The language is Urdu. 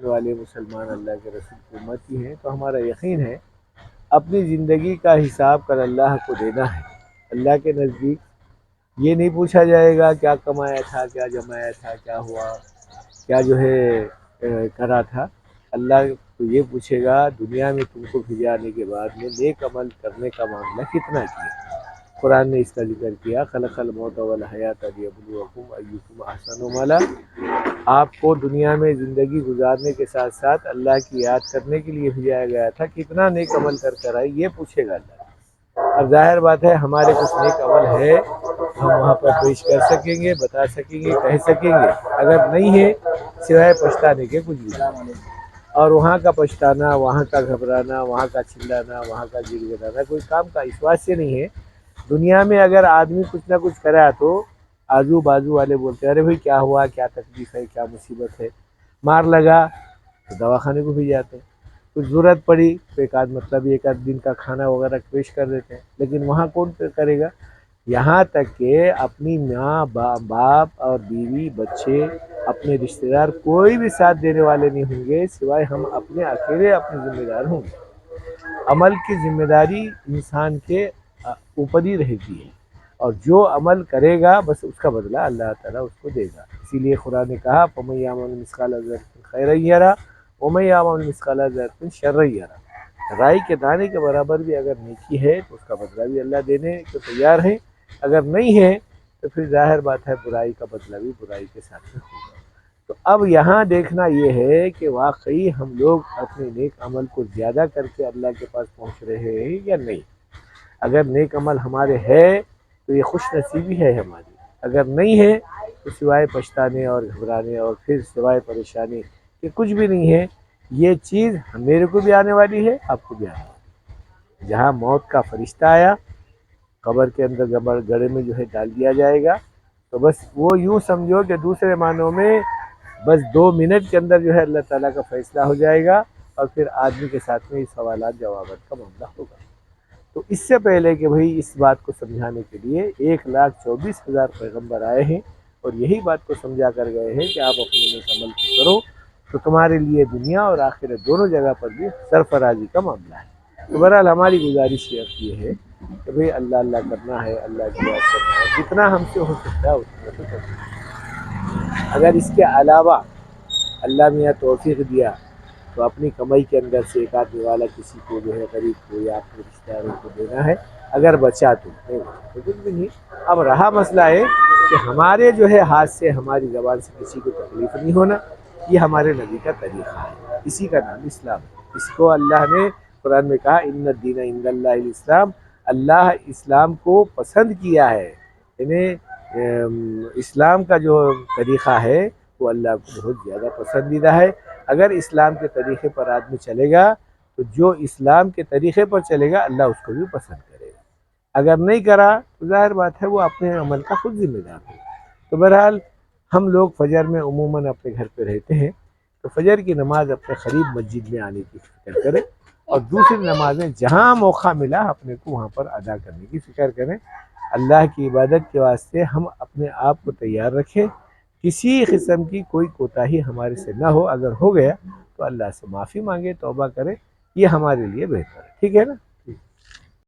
رکھنے والے مسلمان اللہ کے رسول کی امتی ہیں تو ہمارا یقین ہے اپنی زندگی کا حساب کل اللہ کو دینا ہے۔ اللہ کے نزدیک یہ نہیں پوچھا جائے گا کیا کمایا تھا، کیا جمایا تھا، کیا ہوا، کیا جو ہے کرا تھا۔ اللہ تو یہ پوچھے گا دنیا میں تم کو بھیجانے کے بعد میں نیک عمل کرنے کا معاملہ کتنا کیا۔ قرآن نے اس کا ذکر کیا، خلق الموت والحیات لیبلوکم ایکم احسن عملا۔ آپ کو دنیا میں زندگی گزارنے کے ساتھ ساتھ اللہ کی یاد کرنے کے لیے بھیجایا گیا تھا، کتنا نیک عمل کر آئے، یہ پوچھے گا اللہ۔ اب ظاہر بات ہے ہمارے کچھ نیک عمل ہے، ہم وہاں پر پیش کر سکیں گے، بتا سکیں گے، کہہ سکیں گے، اگر نہیں ہے سوائے پچھتانے کے کچھ بھی نہیں۔ اور وہاں کا پچھتانا، وہاں کا گھبرانا، وہاں کا چلانا، وہاں کا گڑ گڑانا کوئی کام کا اس بات سے نہیں ہے۔ دنیا میں اگر آدمی کچھ نہ کچھ کرا تو آزو بازو والے بولتے ہیں ارے بھائی کیا ہوا، کیا تکلیف ہے، کیا مصیبت ہے، مار لگا تو دواخانے کو بھی جاتے ہیں، کچھ ضرورت پڑی تو ایک آدھ دن کا کھانا وغیرہ پیش کر دیتے ہیں، لیکن وہاں کون کرے گا؟ یہاں تک کہ اپنی ماں باپ اور بیوی بچے اپنے رشتہ دار کوئی بھی ساتھ دینے والے نہیں ہوں گے سوائے ہم اپنے اکیلے اپنے ذمہ دار ہوں گے۔ عمل کی ذمہ داری انسان کے اوپر ہی رہتی ہے، اور جو عمل کرے گا بس اس کا بدلہ اللہ تعالیٰ اس کو دے گا۔ اسی لیے قرآن نے کہا فَمَن يَعْمَلْ مِثْقَالَ ذَرَّةٍ خَيْرًا يَرَهُ وَمَن يَعْمَلْ مِثْقَالَ ذَرَّةٍ شَرًّا يَرَهُ۔ رائی کے دانے کے برابر بھی اگر نیکی ہے تو اس کا بدلہ بھی اللہ دینے کو تیار ہے، اگر نہیں ہے تو پھر ظاہر بات ہے برائی کا بدلہ بھی برائی کے ساتھ میں ہوگا۔ تو اب یہاں دیکھنا یہ ہے کہ واقعی ہم لوگ اپنے نیک عمل کو زیادہ کر کے اللہ کے پاس پہنچ رہے ہیں یا نہیں۔ اگر نیک عمل ہمارے ہے تو یہ خوش نصیبی ہے ہماری، اگر نہیں ہے تو سوائے پچھتانے اور گھبرانے اور پھر سوائے پریشانی کہ کچھ بھی نہیں ہے۔ یہ چیز میرے کو بھی آنے والی ہے، آپ کو بھی آنے والی ہے۔ جہاں موت کا فرشتہ آیا، قبر کے اندر گڑھے میں جو ہے ڈال دیا جائے گا، تو بس وہ یوں سمجھو کہ دوسرے معنوں میں بس 2 منٹ کے اندر جو ہے اللہ تعالیٰ کا فیصلہ ہو جائے گا، اور پھر آدمی کے ساتھ میں سوالات جوابات کا معاملہ ہوگا۔ تو اس سے پہلے کہ بھئی اس بات کو سمجھانے کے لیے 1,24,000 پیغمبر آئے ہیں اور یہی بات کو سمجھا کر گئے ہیں کہ آپ اپنے نیک عمل کو کرو تو تمہارے لیے دنیا اور آخرت دونوں جگہ پر بھی سرفرازی کا معاملہ ہے۔ تو بہرحال ہماری گزارش یہ ہے کہ بھئی اللہ اللہ کرنا ہے، اللہ کی یاد کرنا ہے، جتنا ہم سے ہو سکتا ہے اتنا تو کرنا ہے۔ اگر اس کے علاوہ اللہ میاں توفیق دیا تو اپنی کمائی کے اندر سے ایک آدمی والا کسی کو جو ہے غریب کو یا اپنے رشتہ داروں کو دینا ہے، اگر بچا تو نہیں بچا تو کچھ بھی نہیں۔ اب رہا مسئلہ ہے کہ ہمارے جو ہے ہاتھ سے ہماری زبان سے کسی کو تکلیف نہیں ہونا، یہ ہمارے نبی کا طریقہ ہے، اسی کا نام اسلام ہے۔ اس کو اللہ نے قرآن میں کہا ان الدین عند اللہ الاسلام، اللہ اسلام کو پسند کیا ہے، یعنی اسلام کا جو طریقہ ہے وہ اللہ کو بہت زیادہ پسندیدہ ہے۔ اگر اسلام کے طریقے پر آدمی چلے گا تو جو اسلام کے طریقے پر چلے گا اللہ اس کو بھی پسند کرے گا، اگر نہیں کرا تو ظاہر بات ہے وہ اپنے عمل کا خود ذمہ دار ہے۔ تو بہرحال ہم لوگ فجر میں عموماً اپنے گھر پہ رہتے ہیں تو فجر کی نماز اپنے قریب مسجد میں آنے کی فکر کریں، اور دوسری نمازیں جہاں موقع ملا اپنے کو وہاں پر ادا کرنے کی فکر کریں۔ اللہ کی عبادت کے واسطے ہم اپنے آپ کو تیار رکھیں، کسی قسم کی کوئی کوتاہی ہمارے سے نہ ہو، اگر ہو گیا تو اللہ سے معافی مانگے، توبہ کریں، یہ ہمارے لیے بہتر ہے، ٹھیک ہے نا؟